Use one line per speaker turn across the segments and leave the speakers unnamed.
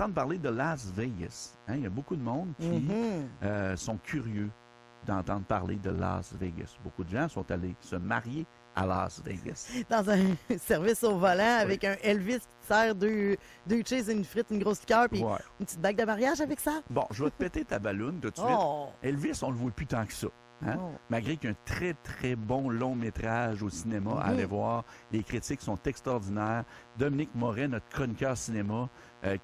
entendre parler de Las Vegas. Hein? Il y a beaucoup de monde qui sont curieux d'entendre parler de Las Vegas. Beaucoup de gens sont allés se marier à Las Vegas.
Dans un service au volant avec un Elvis qui te sert deux cheese, une frite, une grosse liqueur, puis une petite bague de mariage avec ça.
Bon, je vais te péter ta balloune tout de suite. Elvis, on le voit plus tant que ça. Hein? Malgré qu'il y a un très, très bon long métrage au cinéma à aller voir. Les critiques sont extraordinaires. Dominique Moret, notre chroniqueur cinéma,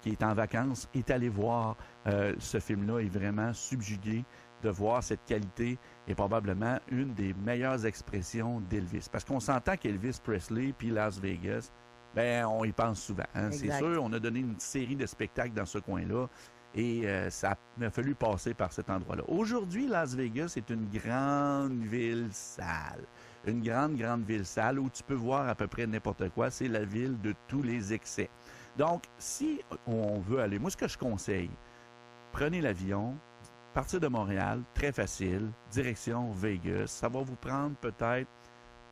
qui est en vacances, est allé voir ce film-là, est vraiment subjugué de voir cette qualité est probablement une des meilleures expressions d'Elvis. Parce qu'on s'entend qu'Elvis Presley puis Las Vegas, ben on y pense souvent. Hein? C'est sûr, on a donné une série de spectacles dans ce coin-là et ça a fallu passer par cet endroit-là. Aujourd'hui, Las Vegas est une grande ville sale. Une grande, grande ville sale où tu peux voir à peu près n'importe quoi. C'est la ville de tous les excès. Donc, si on veut aller, moi, ce que je conseille, prenez l'avion, partir de Montréal, très facile, direction Vegas. Ça va vous prendre peut-être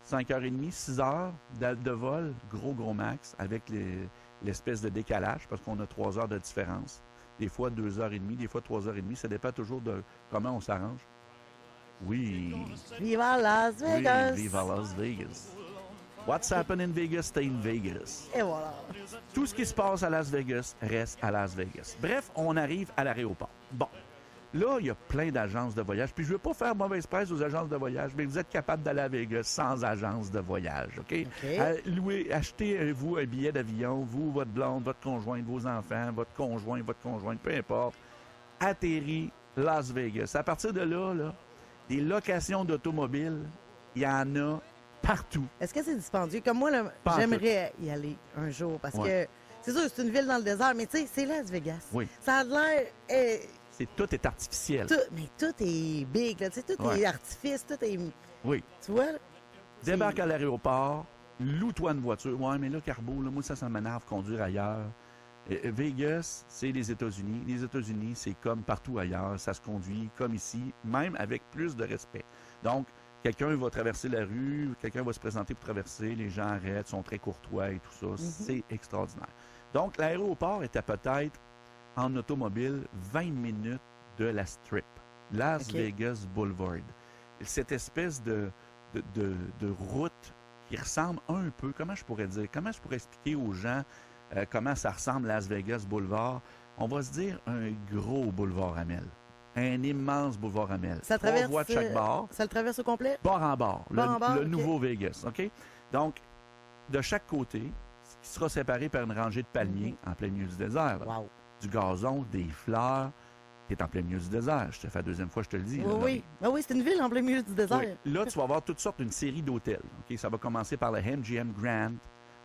5h30, 6h de vol, gros max, avec l'espèce de décalage, parce qu'on a 3 heures de différence. Des fois 2h30, des fois 3h30. Ça dépend toujours de comment on s'arrange. Oui.
Viva Las Vegas!
Oui, viva Las Vegas. What's happening in Vegas, stay in Vegas.
Et voilà.
Tout ce qui se passe à Las Vegas reste à Las Vegas. Bref, on arrive à l'aéroport. Bon. Là, il y a plein d'agences de voyage. Puis je ne veux pas faire mauvaise presse aux agences de voyage, mais vous êtes capable d'aller à Vegas sans agence de voyage, OK? Achetez-vous un billet d'avion, vous, votre blonde, votre conjointe, vos enfants, votre conjointe, peu importe. Atterri Las Vegas. À partir de là, des locations d'automobiles, il y en a partout.
Est-ce que c'est dispendieux? Comme moi, là, j'aimerais y aller un jour parce que c'est sûr, c'est une ville dans le désert, mais tu sais, c'est Las Vegas.
Oui.
Ça a l'air...
Tout est artificiel.
Mais tout est big, là. Tout est artifice, tout est...
Oui.
Tu vois?
Débarque à l'aéroport, loue-toi une voiture. Ouais, mais là, Carbo, là, moi, ça m'énerve conduire ailleurs. Vegas, c'est les États-Unis. Les États-Unis, c'est comme partout ailleurs. Ça se conduit comme ici, même avec plus de respect. Donc, quelqu'un va traverser la rue, quelqu'un va se présenter pour traverser, les gens arrêtent, sont très courtois et tout ça. C'est extraordinaire. Donc, l'aéroport était peut-être en automobile 20 minutes de la Strip, Las Vegas Boulevard. Cette espèce de route qui ressemble un peu, comment je pourrais expliquer aux gens comment ça ressemble Las Vegas Boulevard? On va se dire un gros boulevard Amel. Un immense boulevard Amel.
Ça traverse,
3 voies de chaque bord.
Ça le traverse au complet?
Bord en bord. Le nouveau Vegas. OK? Donc, de chaque côté, qui sera séparé par une rangée de palmiers en plein milieu du désert. Là.
Wow.
Du gazon, des fleurs. Tu es en plein milieu du désert. Je te fais la deuxième fois, je te le dis.
Oui. C'est une ville en plein milieu du désert.
Oui. Là, tu vas avoir toutes sortes, une série d'hôtels. Okay? Ça va commencer par le MGM Grand.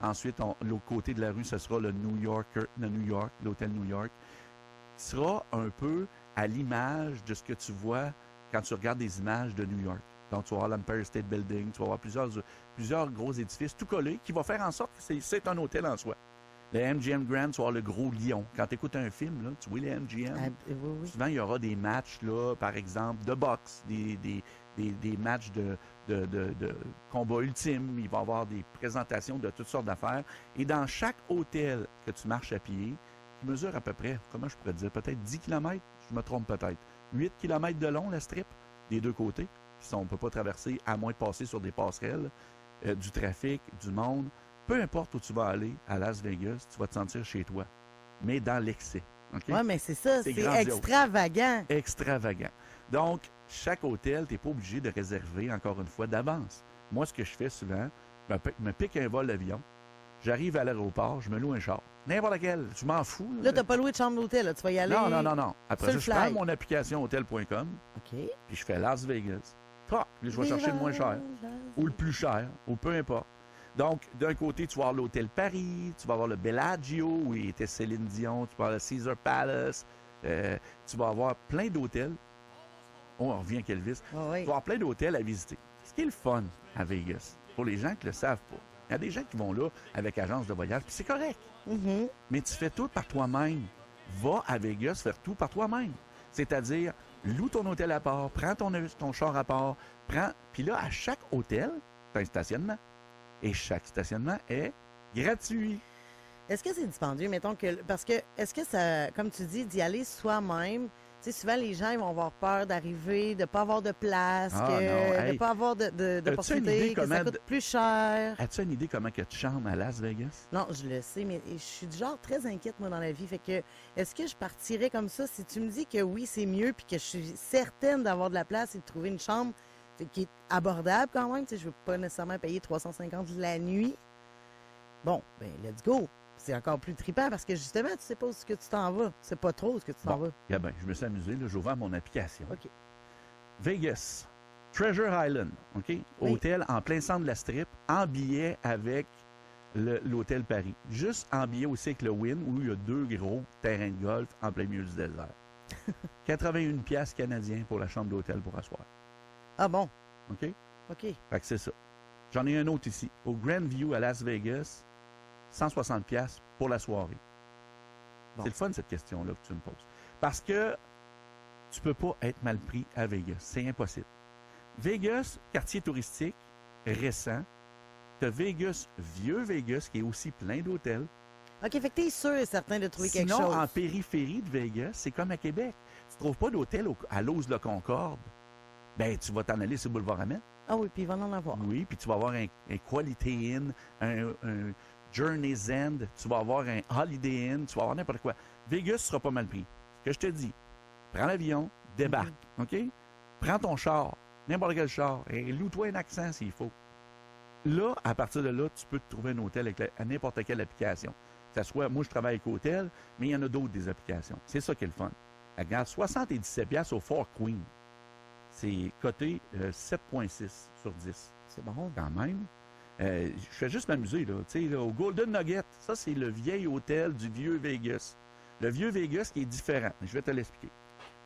Ensuite, l'autre côté de la rue, ce sera l'hôtel New York, qui sera un peu à l'image de ce que tu vois quand tu regardes des images de New York. Donc, tu vas voir l'Empire State Building, tu vas voir plusieurs gros édifices tout collés qui vont faire en sorte que c'est un hôtel en soi. Le MGM Grand, tu vas voir le gros lion. Quand tu écoutes un film, là, tu vois les MGM.
Oui.
Souvent, il y aura des matchs, là, par exemple, de boxe, des matchs de combat ultime. Il va y avoir des présentations de toutes sortes d'affaires. Et dans chaque hôtel que tu marches à pied, tu mesures à peu près, comment je pourrais dire, peut-être 10 km, je me trompe peut-être, 8 km de long, la strip, des deux côtés. On ne peut pas traverser, à moins de passer sur des passerelles, du trafic, du monde. Peu importe où tu vas aller à Las Vegas, tu vas te sentir chez toi, mais dans l'excès. Okay?
Oui, mais c'est ça, c'est
grandiose.
extravagant.
Extravagant. Donc, chaque hôtel, tu n'es pas obligé de réserver, encore une fois, d'avance. Moi, ce que je fais souvent, je me pique un vol d'avion, j'arrive à l'aéroport, je me loue un char. N'importe lequel, je m'en fous.
Là, tu n'as pas loué de chambre d'hôtel, là. Tu vas y aller.
Non. Après ça, je prends mon application hotel.com, puis je fais Las Vegas. Puis je vais chercher le moins cher, ou le plus cher, ou peu importe. Donc, d'un côté, tu vas avoir l'hôtel Paris, tu vas avoir le Bellagio, où était Céline Dion, tu vas avoir le Caesar Palace, tu vas avoir plein d'hôtels. On revient avec Elvis. Tu vas avoir plein d'hôtels à visiter. Ce qui est le fun à Vegas, pour les gens qui ne le savent pas, il y a des gens qui vont là avec agence de voyage, puis c'est correct. Mais tu fais tout par toi-même. Va à Vegas faire tout par toi-même. C'est-à-dire, loue ton hôtel à part, prends ton char à part, puis là, à chaque hôtel, tu as un stationnement. Et chaque stationnement est gratuit.
Est-ce que c'est dispendieux, mettons que... Parce que, est-ce que ça, comme tu dis, d'y aller soi-même, tu sais, souvent, les gens ils vont avoir peur d'arriver, de ne pas avoir de place, de ne pas avoir d'opportunité, que ça coûte plus cher.
As-tu une idée comment que tu chantes à Las Vegas?
Non, je le sais, mais je suis du genre très inquiète, moi, dans la vie. Fait que, est-ce que je partirais comme ça si tu me dis que oui, c'est mieux, puis que je suis certaine d'avoir de la place et de trouver une chambre qui est abordable quand même? Tu sais, je ne veux pas nécessairement payer 350 la nuit. Bon, ben let's go. C'est encore plus trippant parce que justement, tu sais pas où est-ce que tu t'en vas. Tu sais pas trop où est-ce que tu t'en vas.
Yeah, ben, je me suis amusé. J'ai ouvert mon application.
OK.
Vegas, Treasure Island, OK? Oui. Hôtel en plein centre de la strip, en billet avec l'Hôtel Paris. Juste en billet aussi avec le Wynn, où il y a 2 gros terrains de golf en plein milieu du désert. 81 piastres canadiens pour la chambre d'hôtel pour asseoir.
Ah bon?
OK?
OK.
Fait que c'est ça. J'en ai un autre ici. Au Grand View à Las Vegas, 160 piastres pour la soirée. Bon. C'est le fun, cette question-là que tu me poses. Parce que tu peux pas être mal pris à Vegas. C'est impossible. Vegas, quartier touristique, récent. T'as Vegas, vieux Vegas, qui est aussi plein d'hôtels.
OK, fait que t'es sûr et certain de trouver quelque chose.
Sinon, en périphérie de Vegas, c'est comme à Québec. Tu trouves pas d'hôtel à l'Ose-le-Concorde, ben tu vas t'en aller sur le boulevard Amel.
Ah oui, puis il va en avoir.
Oui, puis tu vas avoir un Quality Inn, un Journey's End, tu vas avoir un Holiday Inn, tu vas avoir n'importe quoi. Vegas sera pas mal pris. Ce que je te dis, prends l'avion, débarque, OK? Prends ton char, n'importe quel char, et loue-toi un accent s'il faut. Là, à partir de là, tu peux te trouver un hôtel avec à n'importe quelle application. Que ce soit, moi, je travaille avec Hôtel, mais il y en a d'autres des applications. C'est ça qui est le fun. Regarde, 77$ au Four Queen. C'est coté 7,6 sur 10.
C'est bon.
Quand même. Je fais juste m'amuser, là. Tu sais, là, au Golden Nugget, ça, c'est le vieil hôtel du vieux Vegas. Le vieux Vegas qui est différent. Je vais te l'expliquer.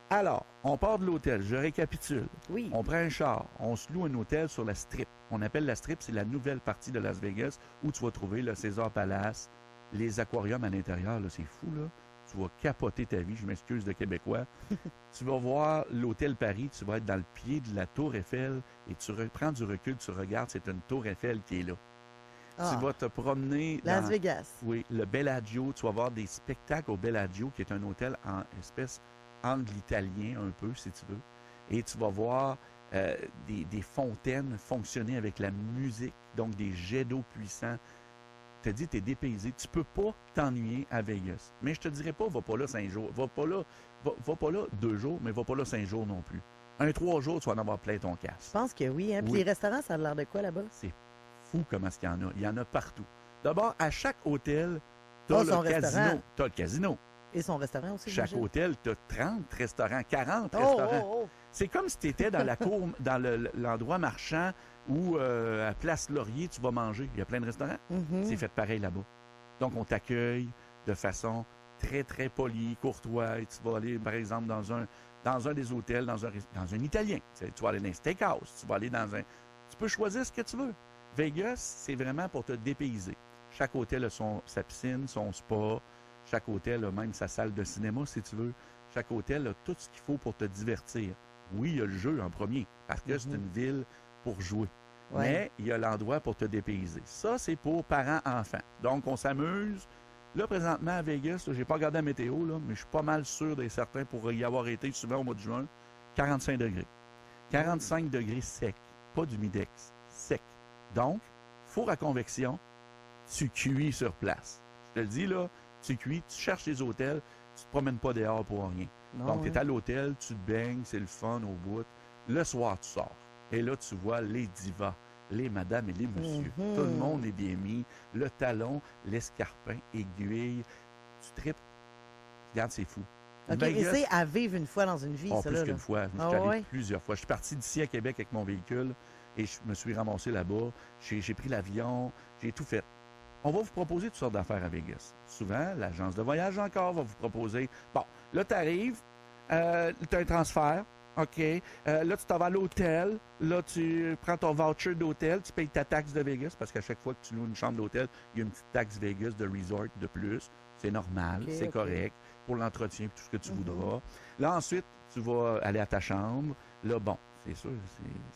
Alors, on part de l'hôtel. Je récapitule.
Oui.
On prend un char. On se loue un hôtel sur la Strip. On appelle la Strip, c'est la nouvelle partie de Las Vegas où tu vas trouver le Caesars Palace, les aquariums à l'intérieur. Là, c'est fou, là. Tu vas capoter ta vie. Je m'excuse de Québécois. Tu vas voir l'Hôtel Paris. Tu vas être dans le pied de la Tour Eiffel et tu prends du recul, tu regardes, c'est une Tour Eiffel qui est là. Tu vas te promener dans
Las Vegas.
Oui, le Bellagio. Tu vas voir des spectacles au Bellagio, qui est un hôtel en espèce anglo-italien un peu, si tu veux. Et tu vas voir des fontaines fonctionner avec la musique, donc des jets d'eau puissants. Je te dis, tu es dépaysé. Tu peux pas t'ennuyer à Vegas. Mais je te dirais pas, va pas là 5 jours. Va pas là 2 jours, mais va pas là 5 jours non plus. 3 jours, tu vas en avoir plein ton casse.
Je pense que oui. Hein? Puis
oui.
Les restaurants, ça a l'air de quoi là-bas?
C'est fou comment est-ce qu'il y en a. Il y en a partout. D'abord, à chaque hôtel, tu as le casino. Tu as le casino.
Et son restaurant aussi.
Chaque hôtel, tu as 30 restaurants, 40 restaurants. C'est comme si tu étais dans la cour, dans l'endroit marchand où, à Place Laurier, tu vas manger. Il y a plein de restaurants. C'est fait pareil là-bas. Donc, on t'accueille de façon très, très polie, courtoise. Tu vas aller, par exemple, dans un des hôtels, dans un italien. Tu vas aller dans un steakhouse. Tu vas aller dans un... Tu peux choisir ce que tu veux. Vegas, c'est vraiment pour te dépayser. Chaque hôtel a sa piscine, son spa. Chaque hôtel a même sa salle de cinéma, si tu veux. Chaque hôtel a tout ce qu'il faut pour te divertir. Oui, il y a le jeu en premier, parce que c'est une ville pour jouer. Ouais. Mais il y a l'endroit pour te dépayser. Ça, c'est pour parents-enfants. Donc, on s'amuse. Là, présentement, à Vegas, je n'ai pas regardé la météo, là, mais je suis pas mal sûr et certain pour y avoir été souvent au mois de juin, 45 degrés. 45 degrés sec, pas d'humidex, sec. Donc, four à convection, tu cuis sur place. Je te le dis, là, tu cuis, tu cherches les hôtels, tu te promènes pas dehors pour rien. Non, donc, tu es à l'hôtel, tu te baignes, c'est le fun au bout. Le soir, tu sors. Et là, tu vois les divas, les madames et les messieurs. Tout le monde est bien mis. Le talon, l'escarpin, aiguille. Tu tripes. Regarde, c'est fou.
OK, et c'est à vivre une fois dans une vie, ça,
plus
là.
qu'une fois. Je suis allé plusieurs fois. Je suis parti d'ici à Québec avec mon véhicule et je me suis ramassé là-bas. J'ai pris l'avion. J'ai tout fait. On va vous proposer toutes sortes d'affaires à Vegas. Souvent, l'agence de voyage encore va vous proposer... Bon, là, tu arrives, tu as un transfert, OK. Là, tu t'en vas à l'hôtel. Là, tu prends ton voucher d'hôtel, tu payes ta taxe de Vegas, parce qu'à chaque fois que tu loues une chambre d'hôtel, il y a une petite taxe Vegas de resort de plus. C'est normal, c'est correct, pour l'entretien et tout ce que tu voudras. Là, ensuite, tu vas aller à ta chambre. Là, bon, c'est sûr,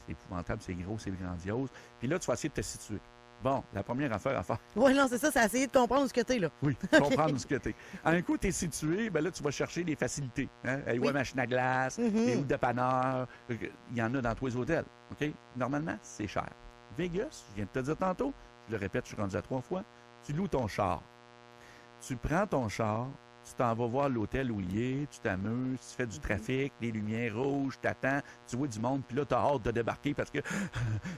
c'est épouvantable, c'est gros, c'est grandiose. Puis là, tu vas essayer de te situer. Bon, la première affaire à faire.
Oui, non, c'est ça, c'est essayer de comprendre ce que t'es, là.
Oui, comprendre ce que t'es. Un coup, t'es situé, ben là, tu vas chercher des facilités. Hein?
Oui.
Machine à glace, des routes de dépanneurs. Il y en a dans tous les hôtels. OK? Normalement, c'est cher. Vegas, je viens de te dire tantôt, je le répète, je suis rendu à 3 fois, tu loues ton char. Tu prends ton char, tu t'en vas voir l'hôtel où il est, tu t'amuses, tu fais du trafic, des lumières rouges, t'attends, tu vois du monde, puis là, t'as hâte de débarquer parce que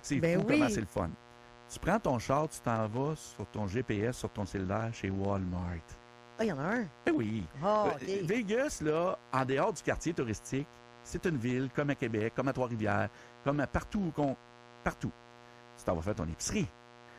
c'est fou comment c'est le fun. Tu prends ton char, tu t'en vas sur ton GPS, sur ton cellulaire, chez Walmart.
Ah, il y en a un?
Eh oui.
Oh, OK.
Vegas, là, en dehors du quartier touristique, c'est une ville comme à Québec, comme à Trois-Rivières, comme à partout. Partout. Tu t'en vas faire ton épicerie.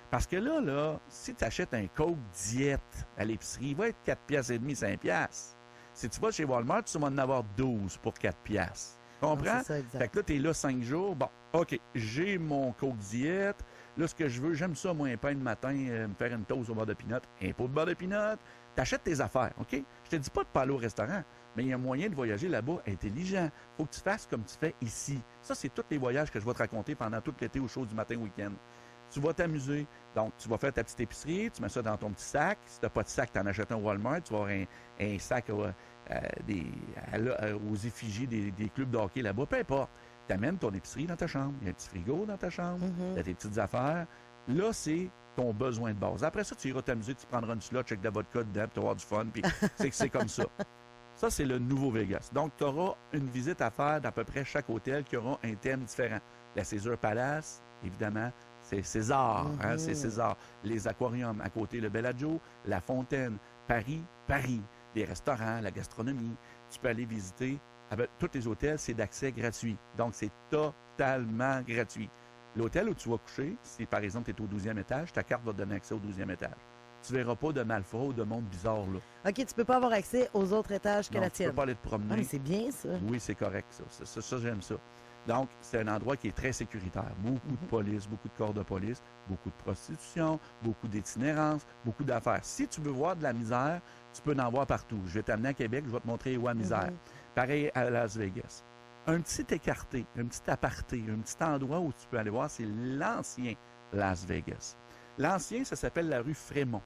Parce que là, si tu achètes un Coke diète à l'épicerie, il va être 4 piastres et demi, 5 piastres. Si tu vas chez Walmart, tu vas en avoir 12 pour 4 piastres. Comprends?
C'est ça, exact.
Fait que là, tu es là 5 jours. Bon, OK, j'ai mon Coke diète. Là, ce que je veux, j'aime ça, moi, un pain le matin, me faire une toast au beurre de pinot, un pot de beurre de pinot. T'achètes tes affaires, OK? Je te dis pas de pas aller au restaurant, mais il y a moyen de voyager là-bas intelligent. Faut que tu fasses comme tu fais ici. Ça, c'est tous les voyages que je vais te raconter pendant tout l'été au show du matin week-end. Tu vas t'amuser. Donc, tu vas faire ta petite épicerie, tu mets ça dans ton petit sac. Si tu n'as pas de sac, tu en achètes un Walmart. Tu vas avoir un sac aux effigies des clubs de hockey là-bas. Peu importe. Tu amènes ton épicerie dans ta chambre. Il y a un petit frigo dans ta chambre. Tu as tes petites affaires. Là, c'est ton besoin de base. Après ça, tu iras t'amuser, tu prendras une slot avec de la vodka dedans, puis tu vas avoir du fun. Puis c'est comme ça. Ça, c'est le nouveau Vegas. Donc, tu auras une visite à faire d'à peu près chaque hôtel qui aura un thème différent. La Caesar Palace, évidemment, c'est César. Hein, c'est César. Les aquariums à côté, le Bellagio, la Fontaine, Paris. Les restaurants, la gastronomie. Tu peux aller visiter. Tous les hôtels, c'est d'accès gratuit. Donc, c'est totalement gratuit. L'hôtel où tu vas coucher, si par exemple tu es au 12e étage, ta carte va te donner accès au 12e étage. Tu ne verras pas de malfrats ou de monde bizarre là.
OK, tu peux pas avoir accès aux autres étages que
non,
la
tu
tienne.
peux pas aller te promener.
Ah, mais c'est bien, ça.
Oui, c'est correct, ça. Ça, j'aime ça. Donc, c'est un endroit qui est très sécuritaire. Beaucoup de police, beaucoup de corps de police, beaucoup de prostitution, beaucoup d'itinérance, beaucoup d'affaires. Si tu veux voir de la misère, tu peux en voir partout. Je vais t'amener à Québec, je vais te montrer où la misère. Pareil à Las Vegas. Un petit écarté, un petit aparté, un petit endroit où tu peux aller voir, c'est l'ancien Las Vegas. L'ancien, ça s'appelle la rue Frémont.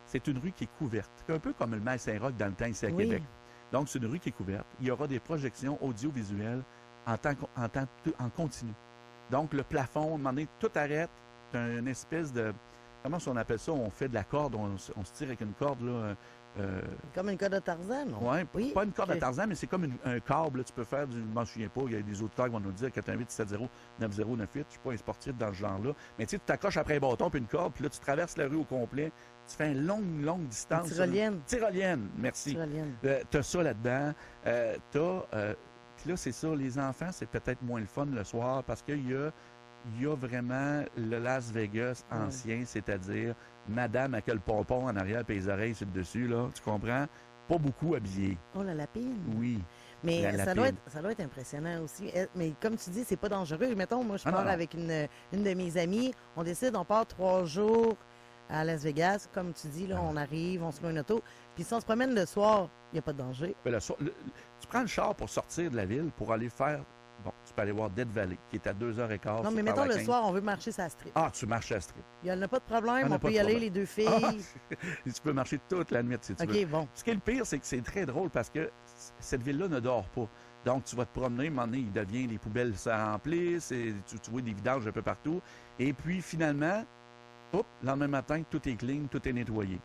C'est une rue qui est couverte, un peu comme le Mail Saint-Roch dans le temps ici à Québec. Donc, c'est une rue qui est couverte. Il y aura des projections audiovisuelles en continu. Donc, le plafond, à un moment donné, tout arrête. Tu as une espèce de... Comment on appelle ça? On fait de la corde, on se tire avec une corde, là...
Comme une corde de Tarzan, non?
Oui, pas une corde de Tarzan, mais c'est comme un câble. Là, tu peux faire du... Je ne m'en souviens pas. Il y a des auditeurs qui vont nous dire 88-70-9098. Je ne suis pas un sportif dans ce genre-là. Mais tu sais, tu t'accroches après un bâton puis une corde, puis là, tu traverses la rue au complet. Tu fais une longue distance.
Tyrolienne.
Tyrolienne, merci.
Tyrolienne.
Tu as ça là-dedans. Puis là, c'est ça. Les enfants, c'est peut-être moins le fun le soir parce qu'il y a vraiment le Las Vegas ancien, c'est-à-dire madame avec le pompon en arrière et les oreilles sur le dessus, là, tu comprends? Pas beaucoup habillé.
Oh, la lapine.
Oui.
Mais ça doit être impressionnant aussi. Mais comme tu dis, c'est pas dangereux. Mettons, moi, je pars avec une de mes amies. On décide, on part 3 jours à Las Vegas. Comme tu dis, là, on arrive, on se met une auto. Puis si on se promène le soir, il n'y a pas de danger.
Ben, tu prends le char pour sortir de la ville, pour aller faire... Bon, tu peux aller voir Death Valley, qui est à 2h15.
Non, mais mettons le soir, on veut marcher sur la strip.
Ah, tu marches à la strip.
Il n'y en a pas de problème, on peut y aller, les deux filles.
Tu peux marcher toute la nuit, si tu veux.
OK, bon.
Ce qui est le pire, c'est que c'est très drôle parce que cette ville-là ne dort pas. Donc, tu vas te promener, à un moment donné, il devient, les poubelles se remplissent, et tu vois des vidanges un peu partout. Et puis, finalement, le lendemain matin, tout est clean, tout est nettoyé.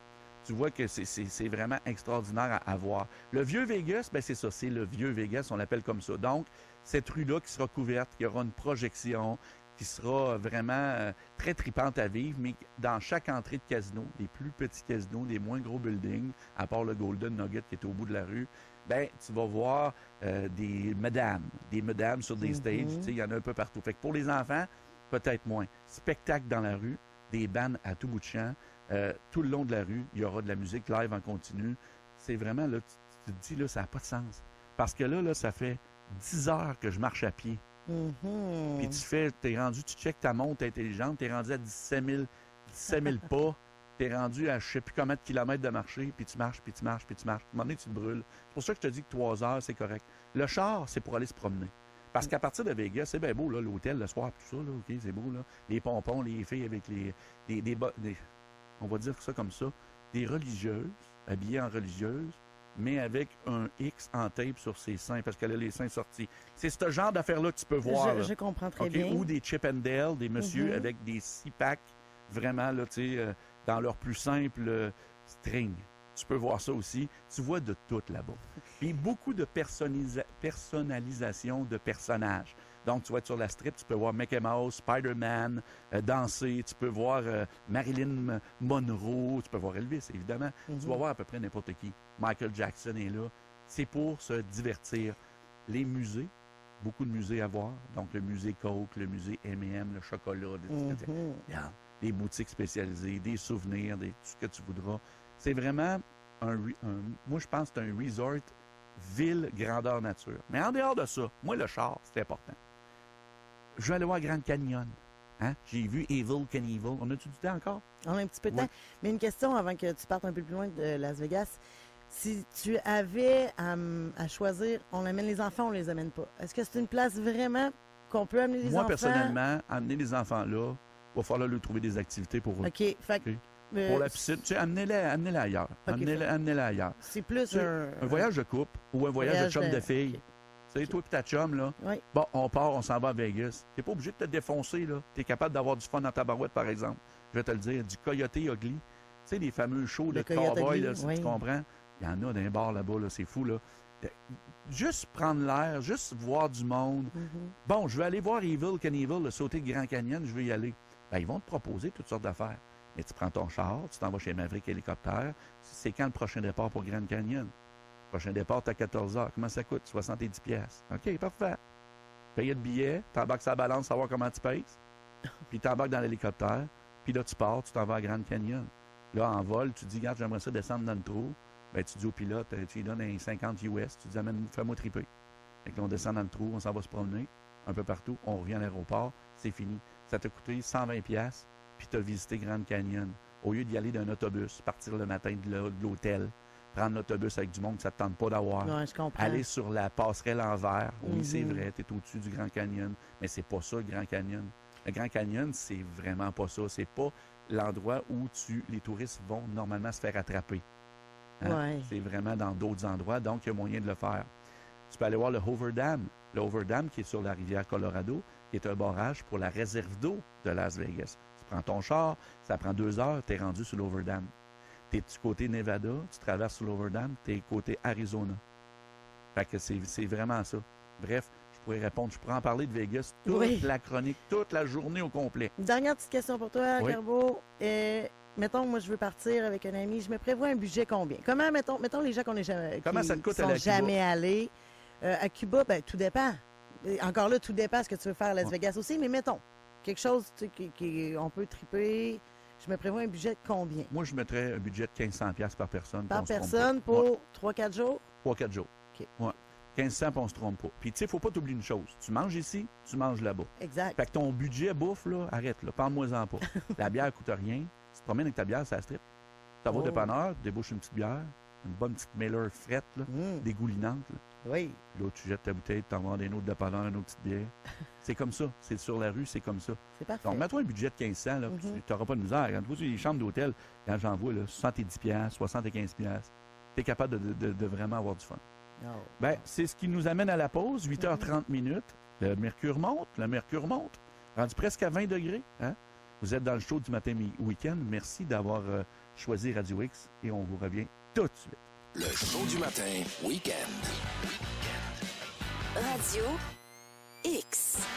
Tu vois que c'est vraiment extraordinaire à voir. Le vieux Vegas, ben c'est ça, c'est le vieux Vegas, on l'appelle comme ça. Donc, cette rue-là qui sera couverte, qui aura une projection, qui sera vraiment très tripante à vivre, mais dans chaque entrée de casino, les plus petits casinos, les moins gros buildings, à part le Golden Nugget qui est au bout de la rue, ben tu vas voir des madames sur des stages, tu sais, il y en a un peu partout. Fait que pour les enfants, peut-être moins. Spectacle dans la rue, des bands à tout bout de champ, tout le long de la rue, il y aura de la musique live en continu. C'est vraiment, là, tu te dis, là, ça n'a pas de sens. Parce que là, ça fait 10 heures que je marche à pied. Puis t'es rendu, tu checkes ta montre intelligente, t'es rendu à 17 000 pas, t'es rendu à je sais plus combien de kilomètres de marcher, puis tu marches. À un moment donné, tu te brûles. C'est pour ça que je te dis que 3 heures, c'est correct. Le char, c'est pour aller se promener. Parce qu'à partir de Vegas, c'est bien beau, là, l'hôtel, le soir, tout ça, là, OK, c'est beau, là. Les pompons, les filles avec on va dire ça comme ça, des religieuses, habillées en religieuses, mais avec un X en tape sur ses seins, parce qu'elle a les seins sortis. C'est ce genre d'affaires-là que tu peux voir.
Je comprends très
okay?
bien.
Ou des Chip and Dale, des messieurs avec des 6-packs, vraiment, là, tu sais, dans leur plus simple string. Tu peux voir ça aussi. Tu vois de tout là-bas. Puis beaucoup de personnalisation de personnages. Donc, tu vas être sur la strip, tu peux voir Mickey Mouse, Spider-Man, danser. Tu peux voir Marilyn Monroe. Tu peux voir Elvis, évidemment. Tu vas voir à peu près n'importe qui. Michael Jackson est là. C'est pour se divertir. Les musées, beaucoup de musées à voir. Donc, le musée Coke, le musée M&M, le chocolat, des boutiques spécialisées, des souvenirs, tout ce que tu voudras. C'est vraiment moi, je pense que c'est un resort ville grandeur nature. Mais en dehors de ça, moi, le char, c'est important. Je vais aller voir Grand Canyon. Hein? J'ai vu Evel Knievel. On a-tu du temps encore?
On a un petit peu de temps. Mais une question avant que tu partes un peu plus loin de Las Vegas. Si tu avais à choisir, on amène les enfants, on les amène pas. Est-ce que c'est une place vraiment qu'on peut amener les enfants?
Moi, personnellement, amener les enfants là, il va falloir leur trouver des activités pour eux.
OK. Fait que,
pour la piscine, tu sais, amenez-les ailleurs.
Okay,
amenez-les ailleurs.
C'est plus
tu sais, un voyage de couple ou un voyage de chum de filles.
Okay.
Tu sais, toi et ta chum, là, bon, on part, on s'en va à Vegas. T'es pas obligé de te défoncer, là. T'es capable d'avoir du fun dans ta barouette, par exemple. Je vais te le dire, du Coyote Ugly. Tu sais, les fameux shows de cowboy, là, si tu comprends. Il y en a dans les bars là-bas, là, c'est fou, là. Juste prendre l'air, juste voir du monde. Bon, je vais aller voir Evel Knievel, le sauter de Grand Canyon, je veux y aller. Ben, ils vont te proposer toutes sortes d'affaires. Mais tu prends ton char, tu t'en vas chez Maverick Hélicoptère. C'est quand le prochain départ pour Grand Canyon? Le prochain départ, t'as 14 heures. Comment ça coûte? 70$. OK, parfait. Payer le billet, t'embarques sa balance, savoir comment tu pèses. Puis t'embarques dans l'hélicoptère. Puis là, tu pars, tu t'en vas à Grand Canyon. Là, en vol, tu dis, regarde, j'aimerais ça descendre dans le trou. Ben, tu dis au pilote, tu lui donnes un 50 US. Tu dis, fais-moi triper. Fait que là, on descend dans le trou, on s'en va se promener un peu partout. On revient à l'aéroport, c'est fini. Ça t'a coûté 120$. Puis tu as visité Grand Canyon. Au lieu d'y aller d'un autobus, partir le matin de l'hôtel, prendre l'autobus avec du monde que ça ne te tente pas d'avoir.
Ouais, je comprends.
Aller sur la passerelle en verre. Oui, c'est vrai, tu es au-dessus du Grand Canyon. Mais c'est pas ça, le Grand Canyon. Le Grand Canyon, c'est vraiment pas ça. C'est pas l'endroit où les touristes vont normalement se faire attraper. Hein?
Ouais.
C'est vraiment dans d'autres endroits, donc il y a moyen de le faire. Tu peux aller voir le Hoover Dam. Le Hoover Dam qui est sur la rivière Colorado, qui est un barrage pour la réserve d'eau de Las Vegas. Tu prends ton char, ça prend 2 heures, tu es rendu sur l'Hoover Dam. Tu es du côté Nevada, tu traverses sur l'Hoover Dam, tu es côté Arizona. Fait que c'est vraiment ça. Bref, je pourrais en parler de Vegas toute la chronique, toute la journée au complet.
Dernière petite question pour toi, Garbo. Mettons, moi, je veux partir avec un ami, je me prévois un budget combien? Comment, mettons les gens qu'on n'est jamais,
comment ça te coûte
sont jamais allés à Cuba, ben tout dépend. Encore là, tout dépend ce que tu veux faire à Las Vegas aussi, mais mettons, quelque chose on peut triper. Je me prévois un budget de combien?
Moi, je mettrais un budget de 1500$ par personne.
Par personne pour 3-4 jours?
3-4 jours.
OK.
Ouais. 1500$, puis on se trompe pas. Puis, tu sais, il ne faut pas t'oublier une chose. Tu manges ici, tu manges là-bas.
Exact.
Fait que ton budget bouffe, là, arrête, là. Parle-moi-en pas. La bière ne coûte rien. Tu te promènes avec ta bière, ça strip. Tu vas au dépanneur, tu débouches une petite bière, une bonne petite Miller frette, là, dégoulinante. Là.
Oui.
Là, tu jettes ta bouteille, tu t'en vas d'un autre dépanneur, une autre petite bière. C'est comme ça. C'est sur la rue, c'est comme ça.
C'est parfait.
Donc, mets-toi un budget de 1500$, là, tu n'auras pas de misère. Quand tu vois les chambres d'hôtel, quand j'en vois, là, 70$, 75$, tu es capable de vraiment avoir du fun.
Oh.
Ben, c'est ce qui nous amène à la pause, 8h30. Le mercure monte. Rendu presque à 20 degrés. Hein? Vous êtes dans le show du matin week-end. Merci d'avoir choisi Radio X et on vous revient tout de suite.
Le show du matin week-end.
Radio X.